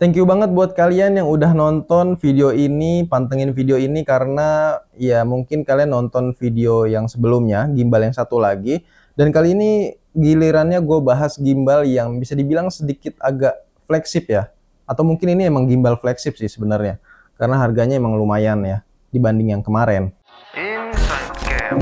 Thank you banget buat kalian yang udah nonton video ini, pantengin video ini karena ya mungkin kalian nonton video yang sebelumnya, gimbal yang satu lagi. Dan kali ini gilirannya gue bahas gimbal yang bisa dibilang sedikit agak flagship ya. Atau mungkin ini emang gimbal flagship sih sebenarnya. Karena harganya emang lumayan ya dibanding yang kemarin. Inside Cam.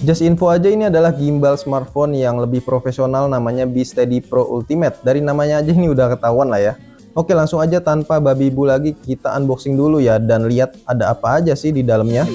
Just info aja, ini adalah gimbal smartphone yang lebih profesional, namanya B-Steady Pro Ultimate. Dari namanya aja ini udah ketahuan lah ya. Oke, langsung aja tanpa babi bu lagi kita unboxing dulu ya dan lihat ada apa aja sih di dalamnya.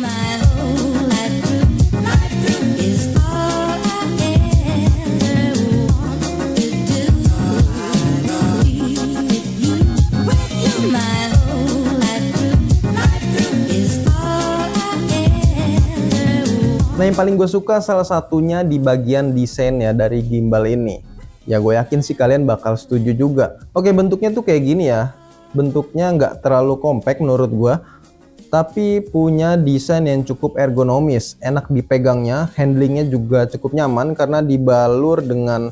Nah, yang paling gue suka salah satunya di bagian desainnya dari gimbal ini. Ya gue yakin sih kalian bakal setuju juga. Oke, bentuknya tuh kayak gini ya. Bentuknya nggak terlalu compact menurut gue, tapi punya desain yang cukup ergonomis, enak dipegangnya, handlingnya juga cukup nyaman karena dibalur dengan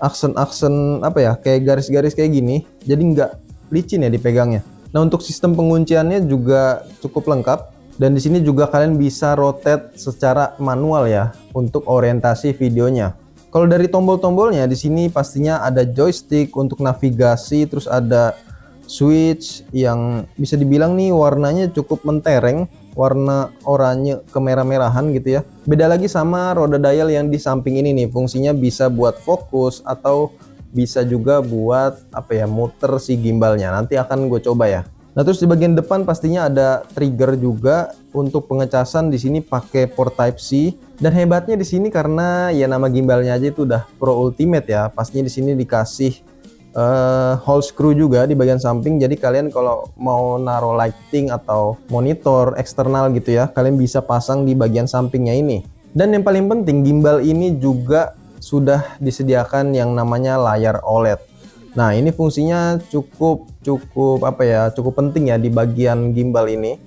aksen-aksen apa ya, kayak garis-garis kayak gini, jadi nggak licin ya dipegangnya. Nah, untuk sistem pengunciannya juga cukup lengkap. Dan di sini juga kalian bisa rotate secara manual ya untuk orientasi videonya. Kalau dari tombol-tombolnya di sini pastinya ada joystick untuk navigasi, terus ada switch yang bisa dibilang nih warnanya cukup mentereng, warna oranye kemerah-merahan gitu ya. Beda lagi sama roda dial yang di samping ini nih, fungsinya bisa buat fokus atau bisa juga buat apa ya, muter si gimbalnya. Nanti akan gue coba ya. Nah, terus di bagian depan pastinya ada trigger juga untuk pengecasan. Di sini pakai port Type C, dan hebatnya di sini karena ya nama gimbalnya aja itu udah Pro Ultimate ya. Pastinya di sini dikasih hole screw juga di bagian samping. Jadi kalian kalau mau naruh lighting atau monitor eksternal gitu ya, kalian bisa pasang di bagian sampingnya ini. Dan yang paling penting, gimbal ini juga sudah disediakan yang namanya layar OLED. Nah, ini fungsinya cukup apa ya, cukup penting ya di bagian gimbal ini.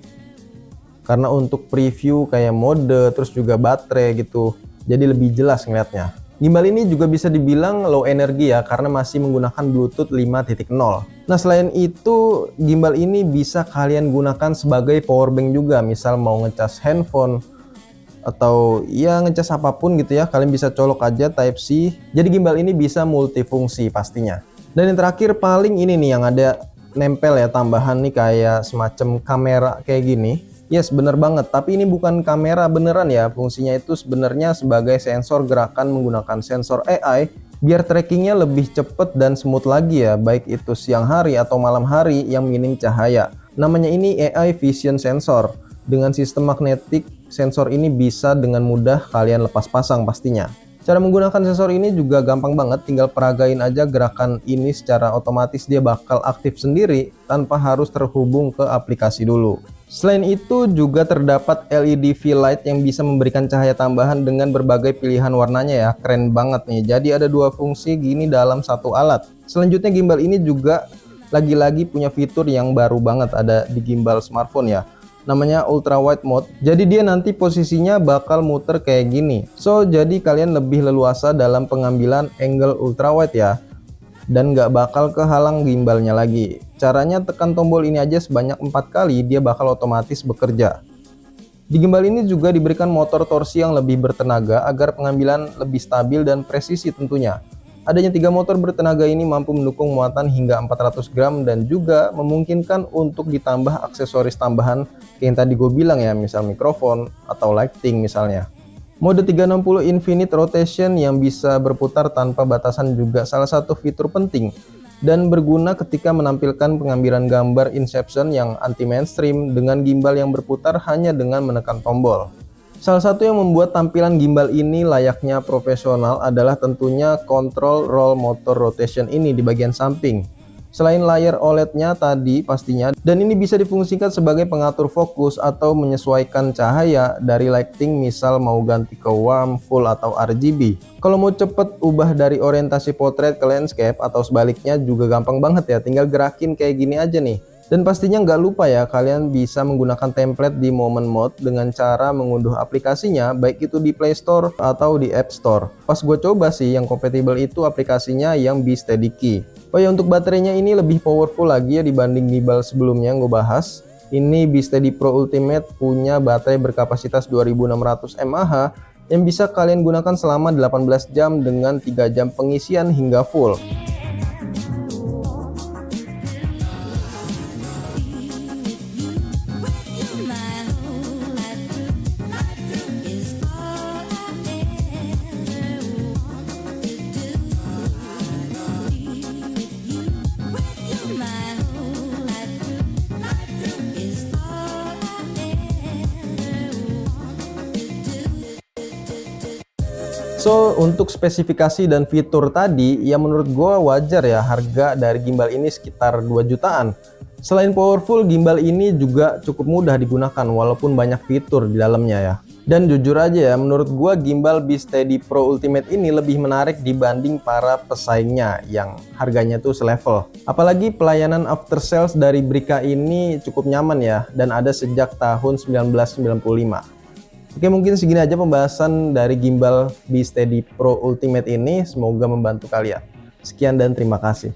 Karena untuk preview kayak mode, terus juga baterai gitu. Jadi lebih jelas ngeliatnya. Gimbal ini juga bisa dibilang low energy ya, karena masih menggunakan Bluetooth 5.0. Nah, selain itu gimbal ini bisa kalian gunakan sebagai power bank juga. Misal mau ngecas handphone atau ya ngecas apapun gitu ya, kalian bisa colok aja Type C. Jadi gimbal ini bisa multifungsi pastinya. Dan yang terakhir paling ini nih yang ada nempel ya, tambahan nih kayak semacam kamera kayak gini. Yes, bener banget, tapi ini bukan kamera beneran ya. Fungsinya itu sebenarnya sebagai sensor gerakan menggunakan sensor AI biar trackingnya lebih cepet dan smooth lagi ya, baik itu siang hari atau malam hari yang minim cahaya. Namanya ini AI Vision Sensor. Dengan sistem magnetik, sensor ini bisa dengan mudah kalian lepas pasang pastinya. Cara menggunakan sensor ini juga gampang banget, tinggal peragain aja gerakan ini secara otomatis, dia bakal aktif sendiri tanpa harus terhubung ke aplikasi dulu. Selain itu juga terdapat LED V-Light yang bisa memberikan cahaya tambahan dengan berbagai pilihan warnanya ya, keren banget nih. Jadi ada dua fungsi gini dalam satu alat. Selanjutnya gimbal ini juga lagi-lagi punya fitur yang baru banget ada di gimbal smartphone ya. Namanya ultra wide mode. Jadi dia nanti posisinya bakal muter kayak gini. So jadi kalian lebih leluasa dalam pengambilan angle ultra wide ya, dan nggak bakal kehalang gimbalnya lagi. Caranya tekan tombol ini aja sebanyak 4 kali, dia bakal otomatis bekerja. Di gimbal ini juga diberikan motor torsi yang lebih bertenaga agar pengambilan lebih stabil dan presisi tentunya. Adanya 3 motor bertenaga ini mampu mendukung muatan hingga 400 gram dan juga memungkinkan untuk ditambah aksesoris tambahan kayak yang tadi gue bilang ya, misal mikrofon atau lighting misalnya. Mode 360 Infinite Rotation yang bisa berputar tanpa batasan juga salah satu fitur penting dan berguna ketika menampilkan pengambilan gambar Inception yang anti mainstream dengan gimbal yang berputar hanya dengan menekan tombol. Salah satu yang membuat tampilan gimbal ini layaknya profesional adalah tentunya kontrol roll motor rotation ini di bagian samping. Selain layar OLED-nya tadi pastinya, dan ini bisa difungsikan sebagai pengatur fokus atau menyesuaikan cahaya dari lighting, misal mau ganti ke warm, full, atau RGB. Kalau mau cepet ubah dari orientasi portrait ke landscape atau sebaliknya juga gampang banget ya, tinggal gerakin kayak gini aja nih. Dan pastinya nggak lupa ya, kalian bisa menggunakan template di Moment Mode dengan cara mengunduh aplikasinya, baik itu di Play Store atau di App Store. Pas gue coba sih, yang kompatibel itu aplikasinya yang BeSteadyKey. Oh ya, untuk baterainya ini lebih powerful lagi ya dibanding gimbal sebelumnya yang gue bahas. Ini BeSteady Pro Ultimate punya baterai berkapasitas 2600 mAh yang bisa kalian gunakan selama 18 jam dengan 3 jam pengisian hingga full. So, untuk spesifikasi dan fitur tadi, ya menurut gua wajar ya harga dari gimbal ini sekitar 2 jutaan. Selain powerful, gimbal ini juga cukup mudah digunakan walaupun banyak fitur di dalamnya ya. Dan jujur aja ya, menurut gua gimbal BeSteady Pro Ultimate ini lebih menarik dibanding para pesaingnya yang harganya tuh selevel. Apalagi pelayanan after sales dari Brica ini cukup nyaman ya, dan ada sejak tahun 1995. Oke, mungkin segini aja pembahasan dari gimbal BeSteady Pro Ultimate ini. Semoga membantu kalian. Sekian dan terima kasih.